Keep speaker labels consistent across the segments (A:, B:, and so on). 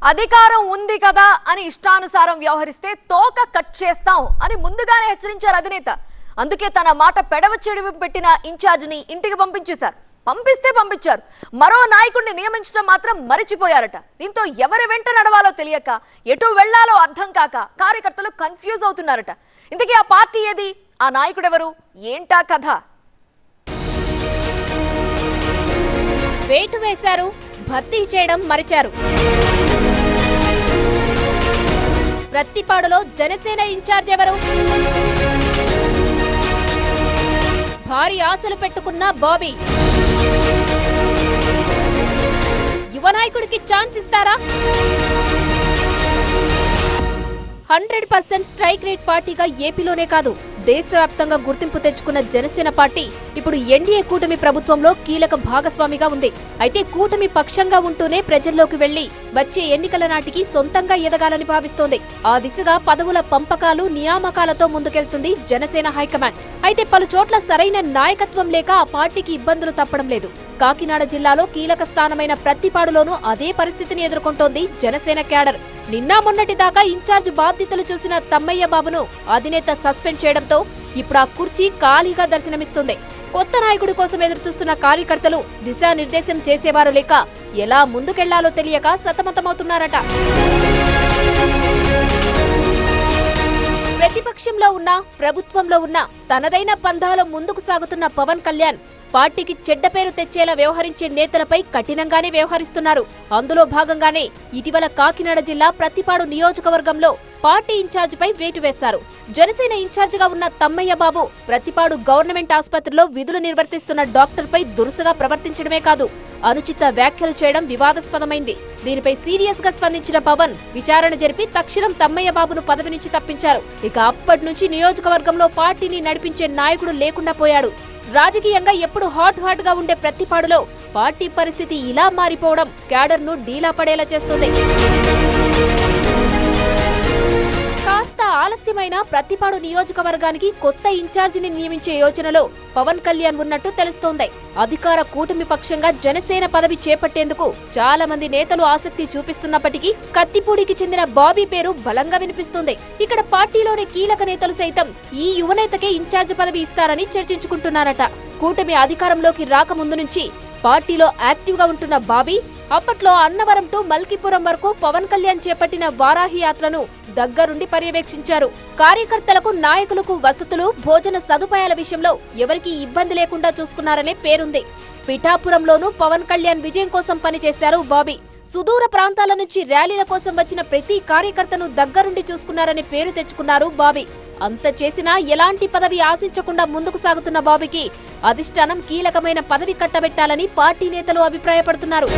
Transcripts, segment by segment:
A: అధికారం ఉంది కదా అని ఇష్టానుసారం వ్యవహరిస్తే తోక కట్ చేస్తాం అని ముందుగానే హెచ్చరించారు అధినేత. అందుకే తన మాట పెడవ చెడివి పెట్టిన ఇన్ఛార్జిని ఇంటికి పంపించారు. పంపించారు. మరో నాయకుడిని నియమించడం మాత్రం మరిచిపోయారట. దీంతో ఎవరి వెంట నడవాలో తెలియక ఎటు వెళ్లాలో అర్థం కాక కార్యకర్తలు కన్ఫ్యూజ్ అవుతున్నారట. ఇంతకీ ఆ పార్టీ ఏది, ఆ నాయకుడెవరు, ఏంటా కథ?
B: వేటు వేశారు, భర్తీ చేయడం మరిచారు. ప్రత్తిపాడులో జనసేన ఇన్ఛార్జ్ ఎవరు? భారీ ఆశలు పెట్టుకున్న బాబీ యువ నాయకుడికి ఛాన్స్ ఇస్తారా? 100% స్ట్రైక్ రేట్ పార్టీగా ఏపీలోనే కాదు దేశవ్యాప్తంగా గుర్తింపు తెచ్చుకున్న జనసేన పార్టీ ఇప్పుడు ఎన్డీఏ కూటమి ప్రభుత్వంలో కీలక భాగస్వామిగా ఉంది. అయితే కూటమి పక్షంగా ఉంటూనే ప్రజల్లోకి వెళ్లి వచ్చే ఎన్నికల నాటికి సొంతంగా ఎదగాలని భావిస్తోంది. ఆ దిశగా పదవుల పంపకాలు, నియామకాలతో ముందుకెళ్తుంది జనసేన హైకమాండ్. అయితే పలు చోట్ల సరైన నాయకత్వం లేక ఆ పార్టీకి ఇబ్బందులు తప్పడం లేదు. కాకినాడ జిల్లాలో కీలక స్థానమైన ప్రత్తిపాడులోనూ అదే పరిస్థితిని ఎదుర్కొంటోంది జనసేన క్యాడర్. నిన్న మొన్నటి దాకా ఇన్ఛార్జ్ బాధ్యతలు చూసిన తమ్మయ్య బాబును అధినేత సస్పెండ్ చేయడంతో ఇప్పుడు ఆ కుర్చీ ఖాళీగా దర్శనమిస్తుంది. కొత్త నాయకుడి కోసం ఎదురుచూస్తున్న కార్యకర్తలు దిశానిర్దేశం చేసేవారు లేక ఎలా ముందుకెళ్లాలో తెలియక సతమతమవుతున్నారట. ప్రతిపక్షంలో ఉన్నా, ప్రభుత్వంలో ఉన్నా తనదైన పంథాలో ముందుకు సాగుతున్న పవన్ కళ్యాణ్ పార్టీకి చెడ్డ పేరు తెచ్చేలా వ్యవహరించే నేతలపై కఠినంగానే వ్యవహరిస్తున్నారు. అందులో భాగంగానే ఇటీవల కాకినాడ జిల్లా ప్రత్తిపాడు నియోజకవర్గంలో పార్టీ ఇన్ఛార్జ్ పై వేటు వేశారు. జనసేన ఇన్ఛార్జ్ గా ఉన్న తమ్మయ్య బాబు ప్రత్తిపాడు గవర్నమెంట్ ఆసుపత్రిలో విధులు నిర్వర్తిస్తున్న డాక్టర్ పై దురుసుగా ప్రవర్తించడమే కాదు, అనుచిత వ్యాఖ్యలు చేయడం వివాదాస్పదమైంది. దీనిపై సీరియస్ గా స్పందించిన పవన్ విచారణ జరిపి తక్షణం తమ్మయ్య బాబును పదవి నుంచి తప్పించారు. ఇక అప్పటి నుంచి నియోజకవర్గంలో పార్టీని నడిపించే నాయకుడు లేకుండా పోయాడు. రాజకీయంగా ఎప్పుడు హాట్ గా ఉండే ప్రత్తిపాడులో పార్టీ పరిస్థితి ఇలా మారిపోవడం క్యాడర్ ను డీలా పడేలా చేస్తుంది. కాస్త ఆలస్యమైన ప్రత్తిపాడు నియోజకవర్గానికి కొత్త ఇన్ఛార్జిని నియమించే యోచనలో పవన్ కళ్యాణ్ ఉన్నట్టు తెలుస్తోంది. అధికార కూటమి పక్షంగా జనసేన పదవి చేపట్టేందుకు చాలా మంది నేతలు ఆసక్తి చూపిస్తున్నప్పటికీ కత్తిపూడికి చెందిన బాబీ పేరు బలంగా వినిపిస్తుంది. ఇక్కడ పార్టీలోని కీలక నేతలు సైతం ఈ యువనేతకే ఇన్ఛార్జ్ పదవి ఇస్తారని చర్చించుకుంటున్నారట. కూటమి అధికారంలోకి రాకముందు నుంచి పార్టీలో యాక్టివ్ గా ఉంటున్న బాబీ అప్పట్లో అన్నవరం టు మల్కీపురం వరకు పవన్ కళ్యాణ్ చేపట్టిన వారాహి యాత్రను దగ్గరుండి పర్యవేక్షించారు. కార్యకర్తలకు, నాయకులకు వసతులు, భోజన సదుపాయాల విషయంలో ఎవరికీ ఇబ్బంది లేకుండా చూసుకున్నారనే పేరుంది. పిఠాపురంలోనూ పవన్ కళ్యాణ్ విజయం కోసం పనిచేశారు బాబీ. సుదూర ప్రాంతాల నుంచి ర్యాలీల కోసం వచ్చిన ప్రతి కార్యకర్తను దగ్గరుండి చూసుకున్నారని పేరు తెచ్చుకున్నారు బాబీ. అంత చేసినా ఎలాంటి పదవి ఆశించకుండా ముందుకు సాగుతున్న బాబీకి అధిష్టానం కీలకమైన పదవి కట్టబెట్టాలని పార్టీ నేతలు అభిప్రాయపడుతున్నారు.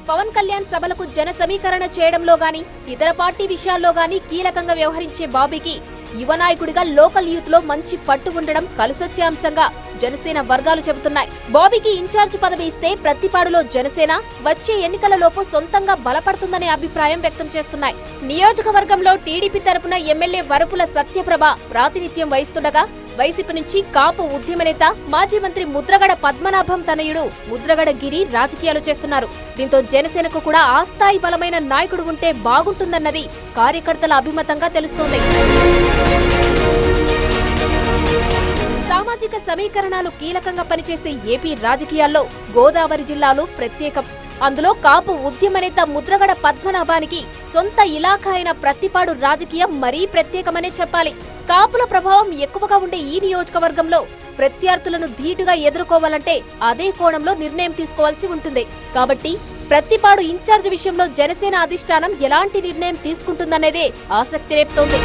B: పవన్ కళ్యాణ్ సభలకు జన సమీకరణ చేయడంలో గాని, ఇతర పార్టీ విషయాల్లో గాని కీలకంగా వ్యవహరించే బాబీకి యువ నాయకుడిగా లోకల్ యూత్ లో మంచి పట్టు ఉండడం కలిసొచ్చే అంశంగా జనసేన వర్గాలు చెబుతున్నాయి. బాబీకి ఇన్ఛార్జ్ పదవి ఇస్తే ప్రత్తిపాడులో జనసేన వచ్చే ఎన్నికలలోపు సొంతంగా బలపడుతుందనే అభిప్రాయం వ్యక్తం చేస్తున్నాయి. నియోజకవర్గంలో టీడీపీ తరపున ఎమ్మెల్యే వరపుల సత్యప్రభ ప్రాతినిధ్యం వహిస్తుండగా వైసీపీ నుంచి కాపు ఉద్యమ నేత, మాజీ మంత్రి ముద్రగడ పద్మనాభం తనయుడు ముద్రగడ గిరి రాజకీయాలు చేస్తున్నారు. దీంతో జనసేనకు కూడా ఆ స్థాయి బలమైన నాయకుడు ఉంటే బాగుంటుందన్నది కార్యకర్తల అభిమతంగా తెలుస్తోంది. సామాజిక సమీకరణాలు కీలకంగా పనిచేసే ఏపీ రాజకీయాల్లో గోదావరి జిల్లాలో ప్రత్యేకం. అందులో కాపు ఉద్యమ నేత ముద్రగడ పద్మనాభానికి సొంత ఇలాఖా అయిన ప్రత్తిపాడు రాజకీయం మరీ ప్రత్యేకమనే చెప్పాలి. కాపుల ప్రభావం ఎక్కువగా ఉండే ఈ నియోజకవర్గంలో ప్రత్యర్థులను ధీటుగా ఎదుర్కోవాలంటే అదే కోణంలో నిర్ణయం తీసుకోవాల్సి ఉంటుంది. కాబట్టి ప్రత్తిపాడు ఇన్ఛార్జ్ విషయంలో జనసేన అధిష్టానం ఎలాంటి నిర్ణయం తీసుకుంటుందనేదే ఆసక్తి రేపుతోంది.